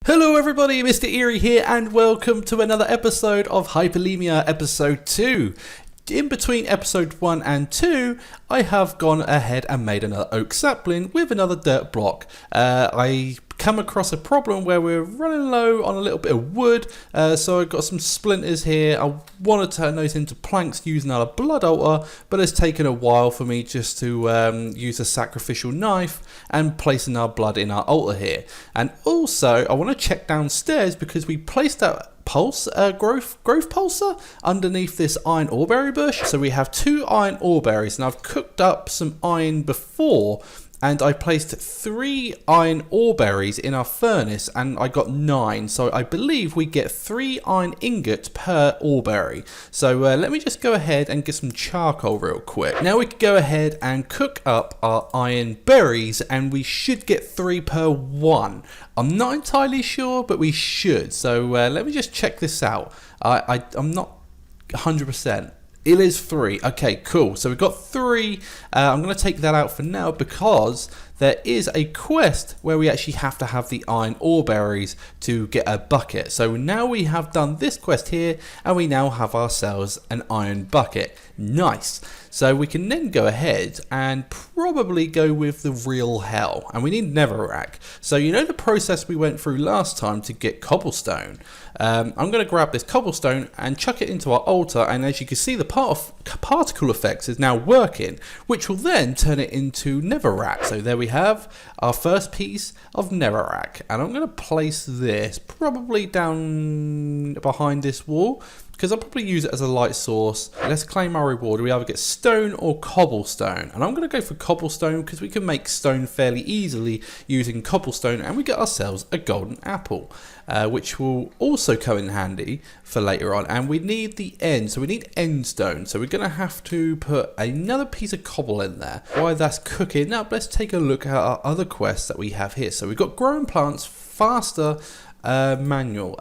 Hello everybody, Mr Irri here and welcome to another episode of Hypovolemia episode 2. In between episode 1 and 2, I have gone ahead and made another oak sapling with another dirt block. I come across a problem where we're running low on a little bit of wood, so I've got some splinters here. I want to turn those into planks using our blood altar, but it's taken a while for me just to use a sacrificial knife and placing our blood in our altar here. And also I want to check downstairs because we placed that growth pulsar underneath this iron oreberry bush. So we have 2 iron oreberries, and I've cooked up some iron before, and I placed 3 iron oreberries in our furnace and I got 9, so I believe we get 3 iron ingots per oreberry. So let me just go ahead and get some charcoal real quick. Now we can go ahead and cook up our iron berries and we should get 3 per 1. I'm not entirely sure, but we should. So let me just check this out. I'm not 100%. It is 3. Okay, cool. So we've got 3. I'm going to take that out for now because there is a quest where we actually have to have the iron oreberries to get a bucket. So now we have done this quest here and we now have ourselves an iron bucket. Nice. So we can then go ahead and probably go with the real hell, and we need netherrack. So you know the process we went through last time to get cobblestone. I'm going to grab this cobblestone and chuck it into our altar, and as you can see the particle effects is now working, which will then turn it into netherrack. So there we have our first piece of netherrack, and I'm going to place this probably down behind this wall, because I'll probably use it as a light source. Let's claim our reward. We either get stone or cobblestone. And I'm going to go for cobblestone because we can make stone fairly easily using cobblestone, and we get ourselves a golden apple, which will also come in handy for later on. And we need the end, so we need end stone. So we're going to have to put another piece of cobble in there. While that's cooking up, let's take a look at our other quests that we have here. So we've got growing plants faster, manual.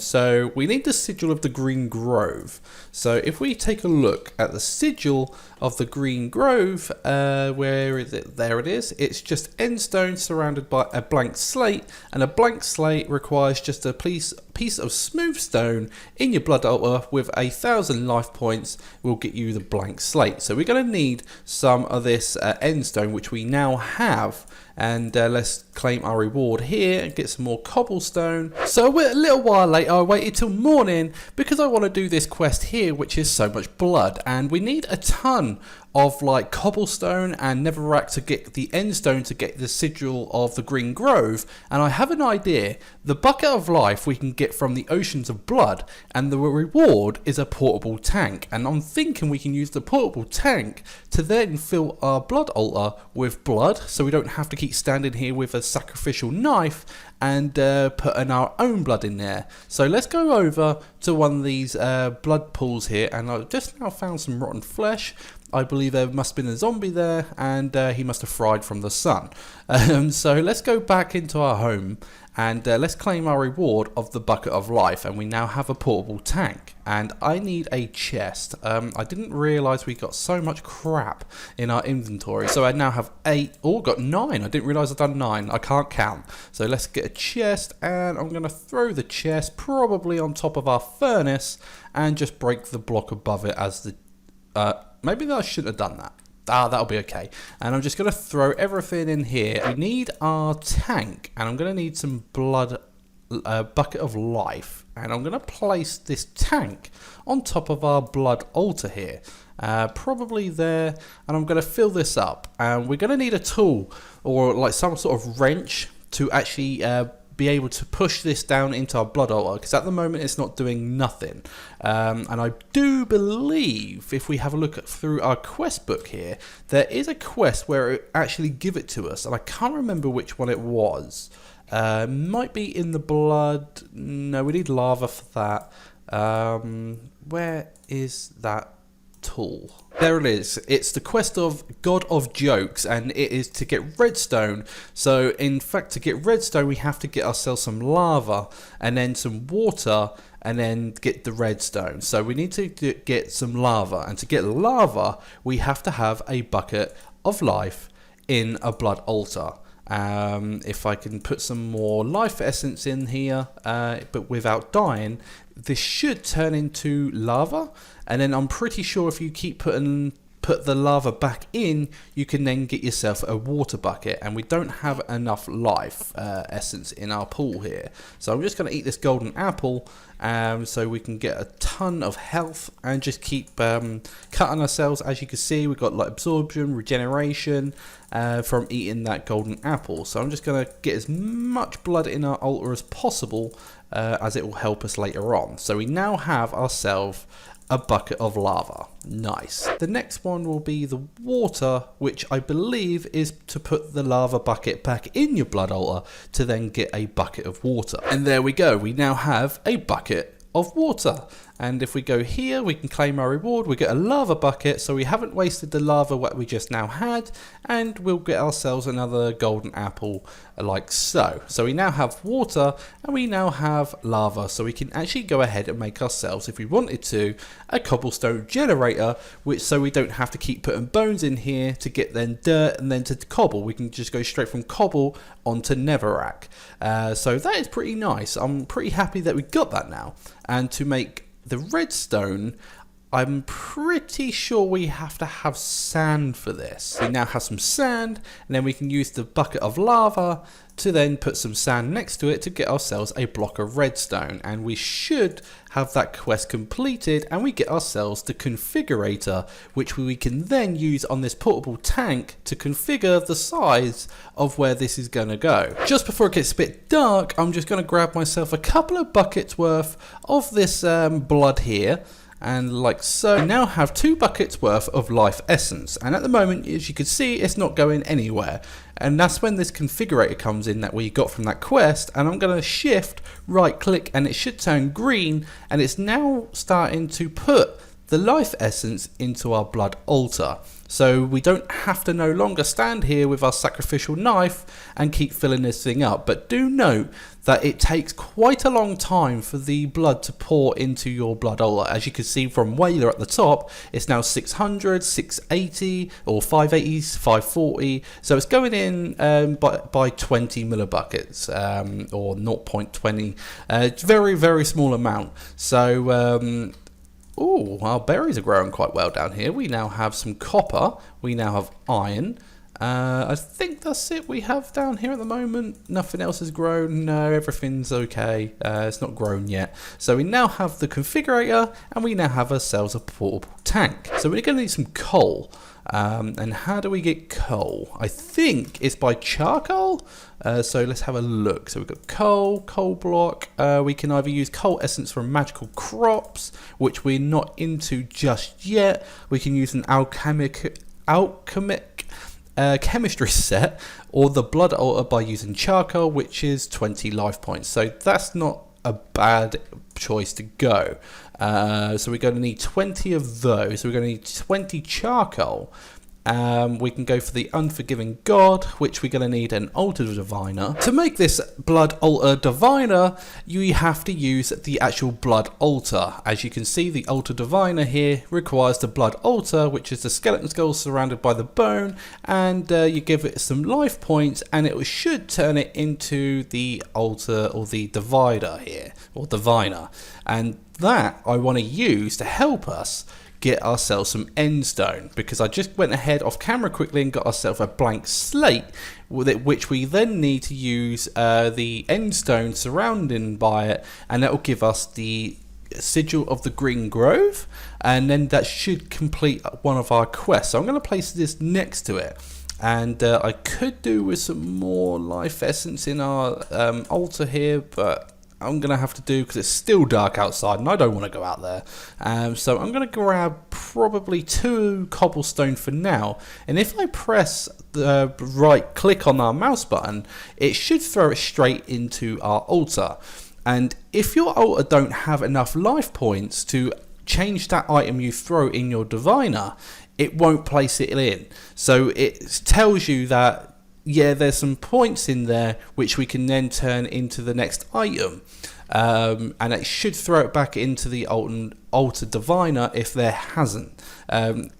So we need the sigil of the green grove. So if we take a look at the sigil of the green grove, where is it? There it is. It's just end stone surrounded by a blank slate, and a blank slate requires just a piece of smooth stone in your blood altar with 1,000 life points will get you the blank slate. So we're going to need some of this end stone, which we now have. And let's claim our reward here and get some more cobblestone. So a little while later, I waited till morning because I want to do this quest here, which is so much blood, and we need a ton of like cobblestone and netherrack to get the end stone to get the sigil of the green grove. And I have an idea. The bucket of life we can get from the oceans of blood, and the reward is a portable tank, and I'm thinking we can use the portable tank to then fill our blood altar with blood, so we don't have to keep standing here with a sacrificial knife and putting our own blood in there. So let's go over to one of these blood pools here, and I've just now found some rotten flesh. I believe there must have been a zombie there, and he must have fried from the sun. So let's go back into our home and let's claim our reward of the bucket of life, and we now have a portable tank. And I need a chest. I didn't realise we got so much crap in our inventory. So I now have 8, got 9. I didn't realise I'd done 9. I can't count. So let's get a chest, and I'm going to throw the chest probably on top of our furnace and just break the block above it as the... maybe I shouldn't have done that. That'll be okay. And I'm just going to throw everything in here. We need our tank, and I'm going to need some blood, bucket of life. And I'm going to place this tank on top of our blood altar here. Probably there. And I'm going to fill this up. And we're going to need a tool or like some sort of wrench to actually be able to push this down into our blood altar, because at the moment it's not doing nothing. And I do believe if we have a look through our quest book here, there is a quest where it actually give it to us, and I can't remember which one it was. Might be in the blood. No, we need lava for that. Where is that tool? There it is. It's the quest of God of Jokes, and it is to get redstone. So in fact, to get redstone we have to get ourselves some lava and then some water and then get the redstone. So we need to get some lava, and to get lava we have to have a bucket of life in a blood altar. If I can put some more life essence in here, but without dying, this should turn into lava. And then I'm pretty sure if you keep put the lava back in, you can then get yourself a water bucket. And we don't have enough life essence in our pool here, so I'm just going to eat this golden apple so we can get a ton of health and just keep cutting ourselves. As you can see, we've got like absorption, regeneration from eating that golden apple. So I'm just going to get as much blood in our altar as possible, as it will help us later on. So we now have ourselves a bucket of lava. Nice. The next one will be the water, which I believe is to put the lava bucket back in your blood altar to then get a bucket of water. And there we go. We now have a bucket of water. And if we go here, we can claim our reward. We get a lava bucket, so we haven't wasted the lava what we just now had, and we'll get ourselves another golden apple like so. So we now have water and we now have lava, so we can actually go ahead and make ourselves, if we wanted to, a cobblestone generator, which so we don't have to keep putting bones in here to get then dirt and then to cobble. We can just go straight from cobble onto netherrack. So that is pretty nice. I'm pretty happy that we got that now. And to make the redstone, I'm pretty sure we have to have sand for this. We now have some sand, and then we can use the bucket of lava to then put some sand next to it to get ourselves a block of redstone. And we should have that quest completed, and we get ourselves the configurator, which we can then use on this portable tank to configure the size of where this is going to go. Just before it gets a bit dark, I'm just going to grab myself a couple of buckets worth of this blood here. And like so, we now have 2 buckets worth of life essence, and at the moment, as you can see, it's not going anywhere. And that's when this configurator comes in that we got from that quest. And I'm going to shift right click, and it should turn green, and it's now starting to put the life essence into our blood altar. So we don't have to no longer stand here with our sacrificial knife and keep filling this thing up. But do note that it takes quite a long time for the blood to pour into your blood altar. As you can see from Whaler at the top, it's now 600, 680, or 580, 540. So it's going in by 20 millibuckets, or 0.20. It's very, very small amount. So oh, our berries are growing quite well down here. We now have some copper. We now have iron. I think that's it we have down here at the moment. Nothing else has grown. No, everything's okay. It's not grown yet. So we now have the configurator, and we now have ourselves a portable tank. So we're going to need some coal. And how do we get coal? I think it's by charcoal. So let's have a look. So we've got coal block. We can either use coal essence from magical crops, which we're not into just yet. We can use an alchemic chemistry set, or the blood altar by using charcoal, which is 20 life points. So that's not a bad choice to go. So we're going to need 20 of those. So we're going to need 20 charcoal. We can go for the Unforgiving God, which we're going to need an Altar Diviner. To make this Blood Altar Diviner, you have to use the actual Blood Altar. As you can see, the Altar Diviner here requires the Blood Altar, which is the skeleton skull surrounded by the bone, and you give it some life points, and it should turn it into the altar, or the divider here, or diviner. And that I want to use to help us get ourselves some endstone, because I just went ahead off camera quickly and got ourselves a blank slate with it, which we then need to use the endstone surrounding by it, and that will give us the sigil of the Green Grove, and then that should complete one of our quests. So I'm going to place this next to it, and I could do with some more life essence in our altar here, but I'm going to have to do, because it's still dark outside and I don't want to go out there. So I'm going to grab probably 2 cobblestone for now. And if I press the right click on our mouse button, it should throw it straight into our altar. And if your altar don't have enough life points to change that item you throw in your diviner, it won't place it in. So it tells you that, yeah, there's some points in there which we can then turn into the next item. and it should throw it back into the altar diviner if there hasn't.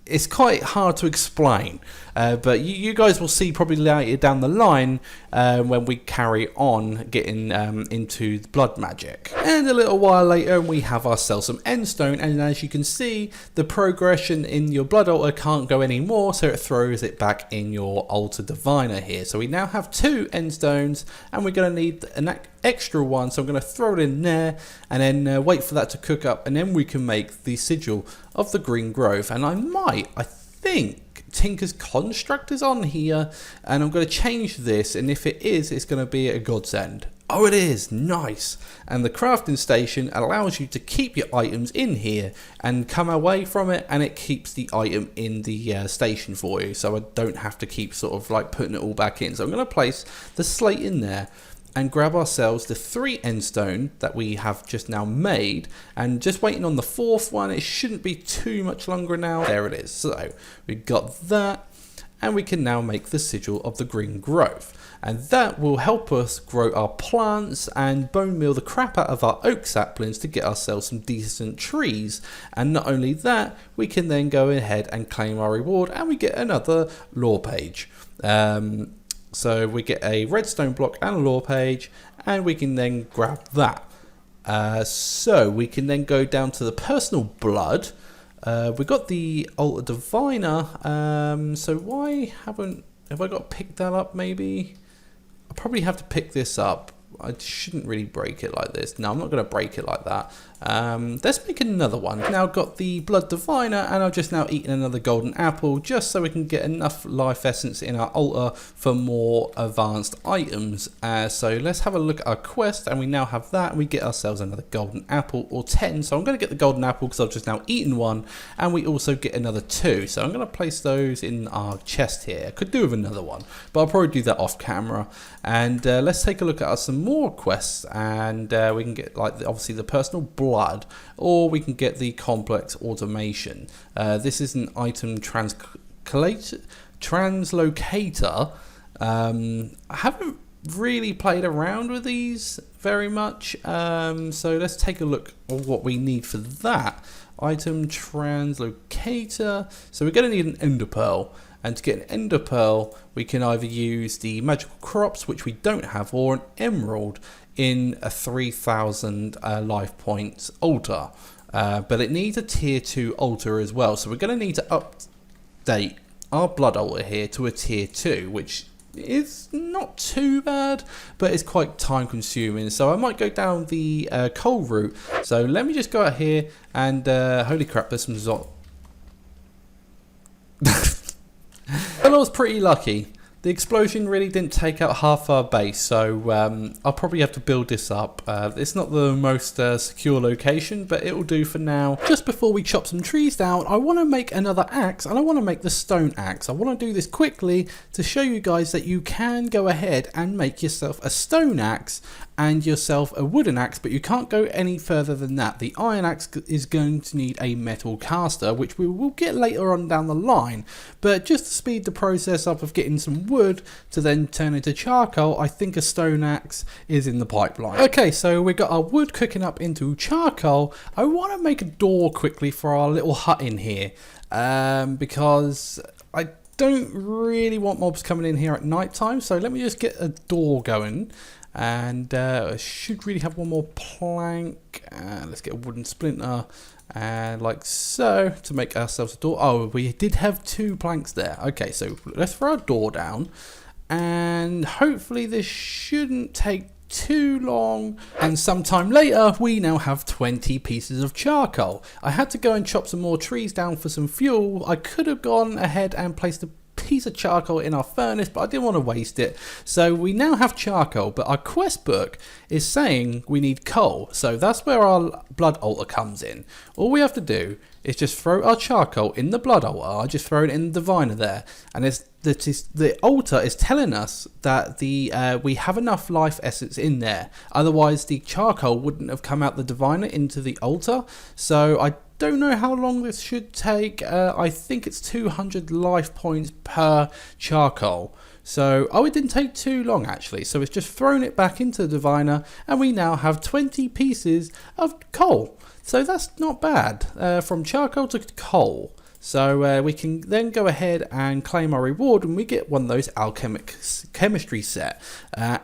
It's quite hard to explain, but you guys will see probably later down the line when we carry on getting into blood magic. And a little while later we have ourselves some endstone, and as you can see, the progression in your blood altar can't go anymore, so it throws it back in your altar diviner here. So we now have 2 endstones, and we're going to need an extra one, so I'm going to throw it in there and then wait for that to cook up, and then we can make the sigil of the green growth. And I think Tinker's Construct is on here, and I'm going to change this, and if it is, it's going to be a godsend. Oh, it is. Nice. And the crafting station allows you to keep your items in here and come away from it, and it keeps the item in the station for you, so I don't have to keep sort of like putting it all back in. So I'm going to place the slate in there and grab ourselves the 3 endstone that we have just now made, and just waiting on the 4th one. It shouldn't be too much longer now. There it is. So we got that, and we can now make the sigil of the green growth, and that will help us grow our plants and bone meal the crap out of our oak saplings to get ourselves some decent trees. And not only that, we can then go ahead and claim our reward, and we get another lore page. So we get a redstone block and a lore page, and we can then grab that. So we can then go down to the personal blood. We got the altar diviner. So why have I got to pick that up? Maybe I probably have to pick this up. I shouldn't really break it like this. No, I'm not going to break it like that. Let's make another one. Now got the blood diviner, and I've just now eaten another golden apple just so we can get enough life essence in our altar for more advanced items. So let's have a look at our quest, and we now have that, and we get ourselves another golden apple, or 10. So I'm going to get the golden apple because I've just now eaten one, and we also get another 2. So I'm going to place those in our chest here. I could do with another one, but I'll probably do that off camera. And let's take a look at some more quests, and we can get like obviously the personal blood, or we can get the complex automation. This is an item translocator. I haven't really played around with these very much, so let's take a look at what we need for that. Item translocator. So we're going to need an ender pearl. And to get an ender pearl, we can either use the magical crops, which we don't have, or an emerald in a 3000 life points altar. But it needs a tier 2 altar as well. So we're going to need to update our blood altar here to a tier 2, which is not too bad, but it's quite time consuming. So I might go down the coal route. So let me just go out here and holy crap, there's some Well, I was pretty lucky. The explosion really didn't take out half our base, so I'll probably have to build this up. It's not the most secure location, but it'll do for now. Just before we chop some trees down, I want to make another axe, and I want to make the stone axe. I want to do this quickly to show you guys that you can go ahead and make yourself a stone axe and yourself a wooden axe, but you can't go any further than that. The iron axe is going to need a metal caster, which we will get later on down the line, but just to speed the process up of getting some wood to then turn into charcoal, I think a stone axe is in the pipeline. Okay, so we got our wood cooking up into charcoal. I want to make a door quickly for our little hut in here, because I don't really want mobs coming in here at night time, so let me just get a door going. And I should really have one more plank. Let's get a wooden splinter, and like so, to make ourselves a door. Oh, we did have 2 planks there. Okay, so let's throw our door down, and hopefully this shouldn't take too long. And sometime later we now have 20 pieces of charcoal. I had to go and chop some more trees down for some fuel. I could have gone ahead and placed a piece of charcoal in our furnace, but I didn't want to waste it. So we now have charcoal, but our quest book is saying we need coal. So that's where our blood altar comes in. All we have to do is just throw our charcoal in the blood altar. I just throw it in the diviner there, and the altar is telling us that we have enough life essence in there. Otherwise the charcoal wouldn't have come out the diviner into the altar. So I don't know how long this should take. I think it's 200 life points per charcoal. So, oh, it didn't take too long actually. So it's just thrown it back into the diviner, and we now have 20 pieces of coal. So that's not bad, from charcoal to coal. So we can then go ahead and claim our reward when we get one of those alchemic chemistry set,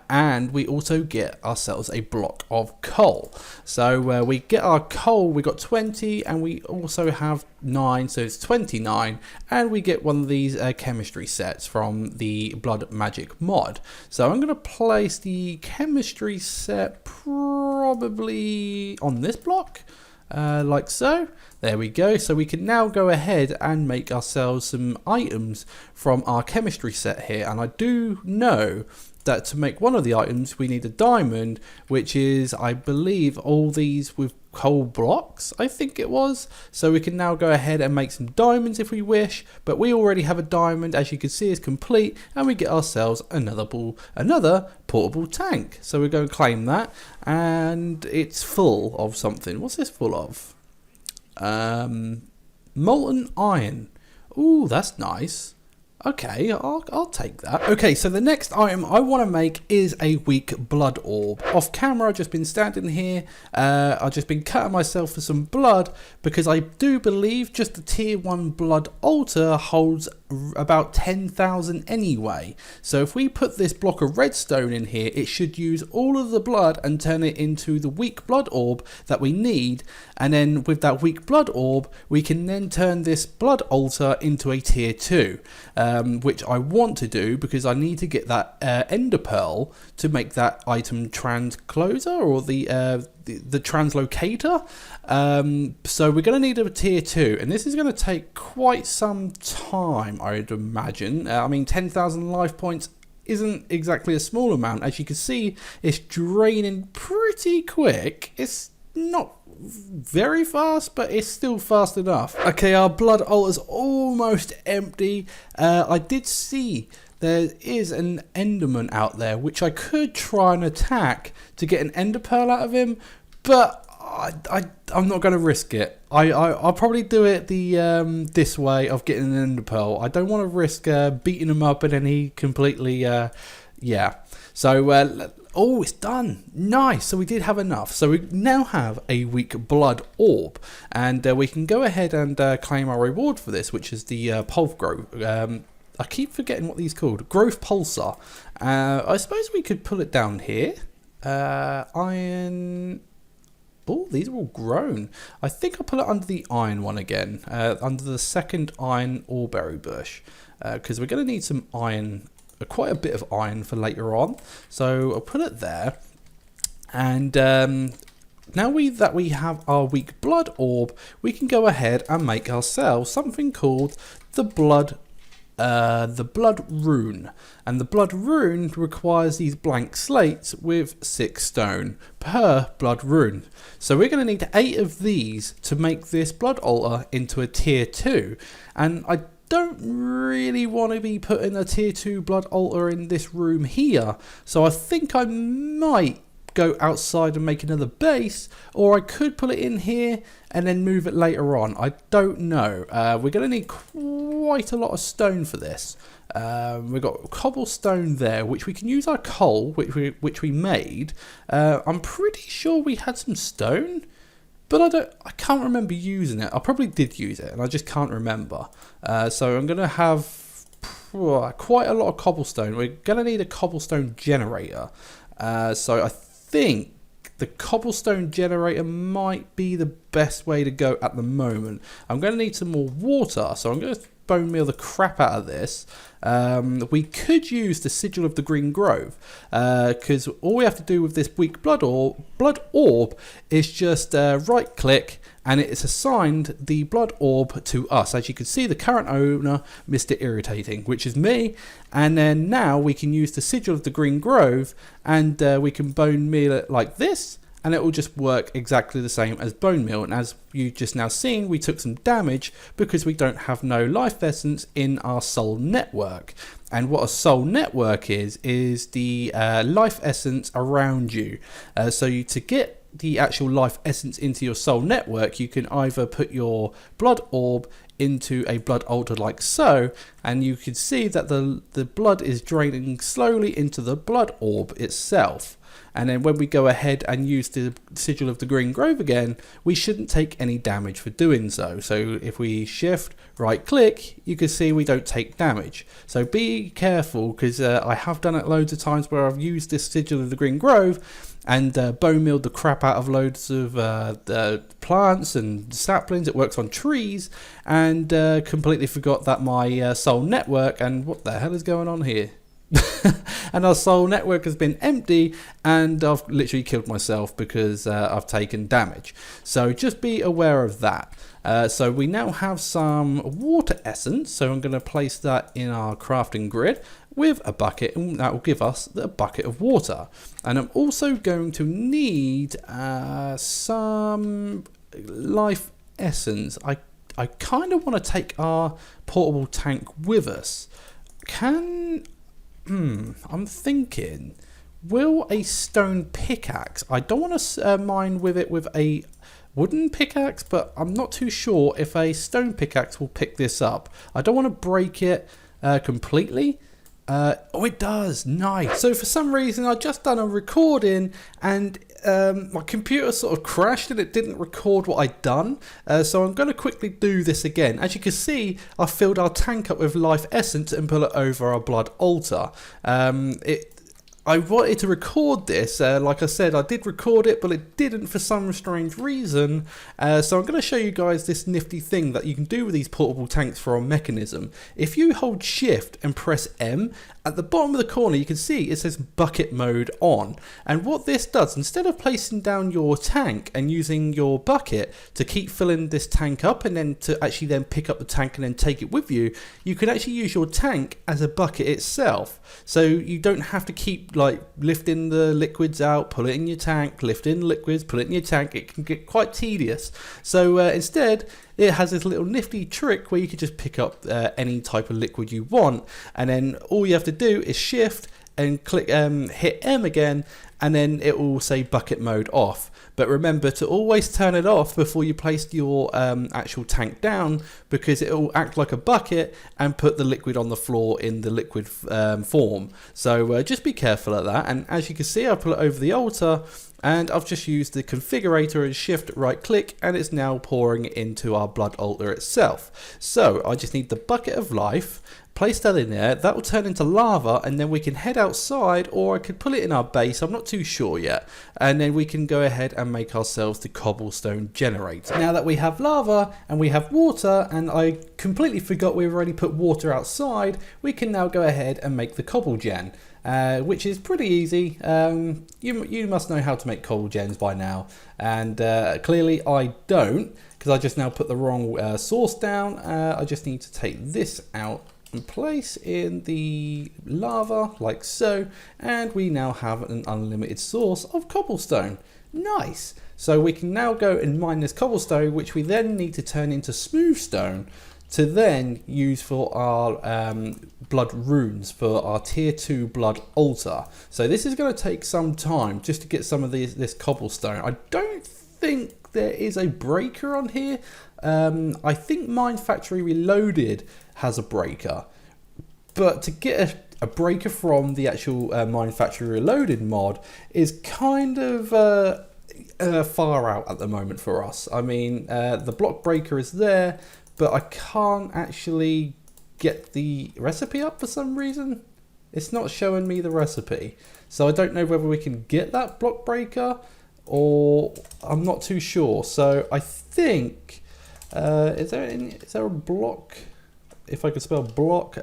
and we also get ourselves a block of coal. So we get our coal, we got 20, and we also have 9, so it's 29, and we get one of these chemistry sets from the Blood Magic mod. So I'm going to place the chemistry set probably on this block. Like so. There we go. So we can now go ahead and make ourselves some items from our chemistry set here, and I do know that to make one of the items we need a diamond, which is, I believe, all these with coal blocks, I think it was. So we can now go ahead and make some diamonds if we wish, but we already have a diamond, as you can see, is complete, and we get ourselves another portable tank. So we're going to claim that, and it's full of something. What's this full of? Molten iron. Ooh, that's nice. Okay, I'll take that. Okay, so the next item I want to make is a weak blood orb. Off camera, I've just been standing here. I've just been cutting myself for some blood, because I do believe just the tier 1 blood altar holds about 10,000 anyway. So if we put this block of redstone in here, it should use all of the blood and turn it into the weak blood orb that we need. And then with that weak blood orb, we can then turn this blood altar into a tier 2. Which I want to do because I need to get that ender pearl to make that item transcloser, or the translocator. So we're going to need a tier 2, and this is going to take quite some time, I'd imagine. I mean, 10,000 life points isn't exactly a small amount. As you can see, it's draining pretty quick. It's not very fast, but it's still fast enough. Okay, our blood altar's almost empty. I did see there is an enderman out there, which I could try and attack to get an ender pearl out of him, but I'm not going to risk it. I'll probably do it the this way of getting an ender pearl. I don't want to risk beating him up and then he completely yeah. So oh, it's done. Nice. So we did have enough. So we now have a weak blood orb, and we can go ahead and claim our reward for this, which is the pulse growth. I keep forgetting what these are called. Growth pulsar. I suppose we could pull it down here. Iron. Oh, these are all grown. I think I'll put it under the iron one again, under the second iron oreberry bush, because we're going to need some iron. Quite a bit of iron for later on, so I'll put it there. And now that we have our weak blood orb, we can go ahead and make ourselves something called the blood rune. And the blood rune requires these blank slates with 6 stone per blood rune. So we're going to need 8 of these to make this blood altar into a tier 2. And I don't really want to be putting a tier 2 blood altar in this room here, so I think I might go outside and make another base, or I could put it in here and then move it later on. I don't know. We're going to need quite a lot of stone for this. We've got cobblestone there, which we can use our coal, which we made. I'm pretty sure we had some stone, but I can't remember using it. I probably did use it, and I just can't remember. So I'm going to have quite a lot of cobblestone. We're going to need a cobblestone generator. So I think the cobblestone generator might be the best way to go at the moment. I'm going to need some more water, so I'm going to bone meal the crap out of this. We could use the sigil of the green grove, because all we have to do with this weak blood orb is just right click, and it's assigned the blood orb to us. As you can see, the current owner, Mr Irritating, which is me. And then now we can use the sigil of the green grove, and we can bone meal it like this, and it will just work exactly the same as bone meal. And as you just now seen, we took some damage because we don't have no life essence in our soul network. And what a soul network is the life essence around you. To get the actual life essence into your soul network, you can either put your blood orb into a blood altar like so, and you can see that the blood is draining slowly into the blood orb itself. And then when we go ahead and use the sigil of the green grove again, we shouldn't take any damage for doing so. So if we shift, right click, you can see we don't take damage. So be careful, because I have done it loads of times where I've used this sigil of the green grove and bone milled the crap out of loads of plants and saplings. It works on trees, and completely forgot that my soul network, and what the hell is going on here? And our soul network has been empty, and I've literally killed myself because I've taken damage. So just be aware of that. So we now have some water essence, so I'm going to place that in our crafting grid with a bucket, and that will give us a bucket of water. And I'm also going to need some life essence. I kind of want to take our portable tank with us. I'm thinking, will a stone pickaxe, I don't want to mine with it with a wooden pickaxe, but I'm not too sure if a stone pickaxe will pick this up. I don't want to break it completely. Oh, it does. Nice. So for some reason, I just done a recording, and my computer sort of crashed and it didn't record what I'd done. So I'm going to quickly do this again. As you can see, I filled our tank up with life essence and put it over our blood altar. I wanted to record this, like I said, I did record it, but it didn't for some strange reason. So I'm going to show you guys this nifty thing that you can do with these portable tanks for a mechanism. If you hold shift and press M, at the bottom of the corner you can see it says bucket mode on. And what this does, instead of placing down your tank and using your bucket to keep filling this tank up and then to actually then pick up the tank and then take it with you, you can actually use your tank as a bucket itself. So you don't have to keep like lifting the liquids out, pull it in your tank, lift in liquids, put it in your tank. It can get quite tedious. So instead, it has this little nifty trick where you can just pick up any type of liquid you want, and then all you have to do is shift and click hit M again, and then it will say bucket mode off. But remember to always turn it off before you place your actual tank down, because it will act like a bucket and put the liquid on the floor in the liquid form. So just be careful of that. And as you can see, I put it over the altar, and I've just used the configurator and shift right click, and it's now pouring into our blood altar itself. So I just need the bucket of life, place that in there, that will turn into lava, and then we can head outside, or I could put it in our base, I'm not too sure yet, and then we can go ahead and make ourselves the cobblestone generator. Now that we have lava and we have water, and I completely forgot we've already put water outside, we can now go ahead and make the cobble gen. Which is pretty easy. You must know how to make cobble gens by now, and clearly I don't, because I just now put the wrong source down. I just need to take this out and place in the lava like so, and we now have an unlimited source of cobblestone. Nice. So we can now go and mine this cobblestone, which we then need to turn into smooth stone to then use for our blood runes for our tier 2 blood altar. So this is going to take some time just to get some of this cobblestone. I don't think there is a breaker on here. I think Mine Factory Reloaded has a breaker, but to get a breaker from the actual Mine Factory Reloaded mod is kind of far out at the moment for us. I mean, the block breaker is there, but I can't actually get the recipe up for some reason. It's not showing me the recipe. So I don't know whether we can get that block breaker, or I'm not too sure. So I think, is there a block? If I could spell block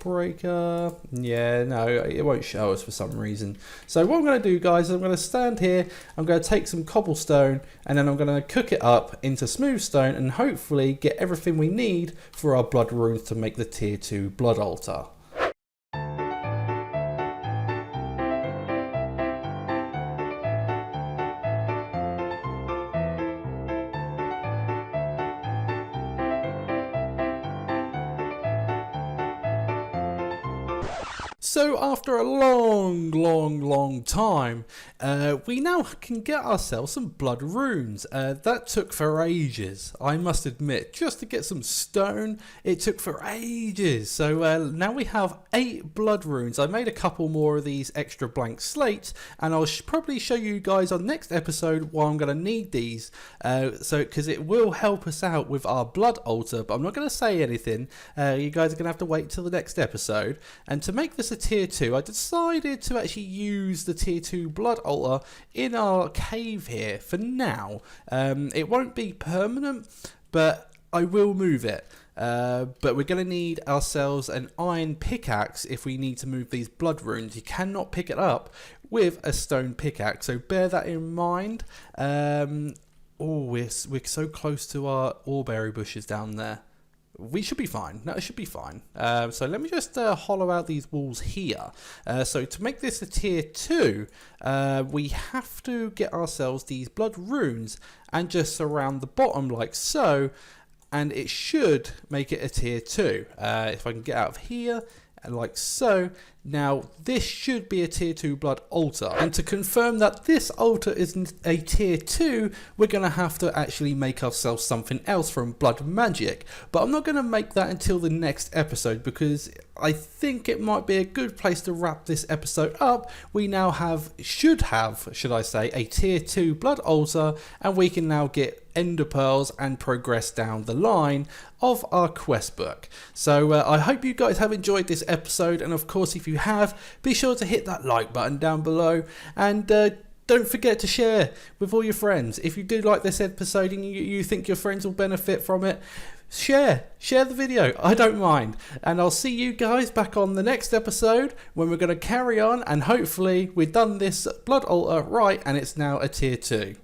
breaker, yeah, no, it won't show us for some reason. So what I'm going to do, guys, is I'm going to stand here, I'm going to take some cobblestone, and then I'm going to cook it up into smooth stone, and hopefully get everything we need for our blood runes to make the tier 2 blood altar. So after a long time, we now can get ourselves some blood runes. That took for ages, I must admit. Just to get some stone, it took for ages. So now we have 8 blood runes. I made a couple more of these extra blank slates, and I'll probably show you guys on next episode why I'm going to need these. Because it will help us out with our blood altar, but I'm not going to say anything. You guys are going to have to wait till the next episode. And to make this a tier 2, I decided to actually use the tier 2 blood altar in our cave here for now. It won't be permanent, but I will move it. But we're going to need ourselves an iron pickaxe if we need to move these blood runes. You cannot pick it up with a stone pickaxe, so bear that in mind. We're so close to our oreberry bushes down there. We should be fine. No, it should be fine. So let me just hollow out these walls here. So to make this a tier 2, we have to get ourselves these blood runes and just surround the bottom like so, and it should make it a tier 2. If I can get out of here, like so. Now this should be a tier 2 blood altar, and to confirm that this altar isn't a tier 2, we're going to have to actually make ourselves something else from blood magic, but I'm not going to make that until the next episode, because I think it might be a good place to wrap this episode up. We now should have a tier 2 blood altar, and we can now get ender pearls and progress down the line of our quest book. So I hope you guys have enjoyed this episode, and of course if you have, be sure to hit that like button down below, and don't forget to share with all your friends. If you do like this episode and you think your friends will benefit from it, share the video. I don't mind, and I'll see you guys back on the next episode when we're going to carry on, and hopefully we've done this blood altar right and it's now a tier 2.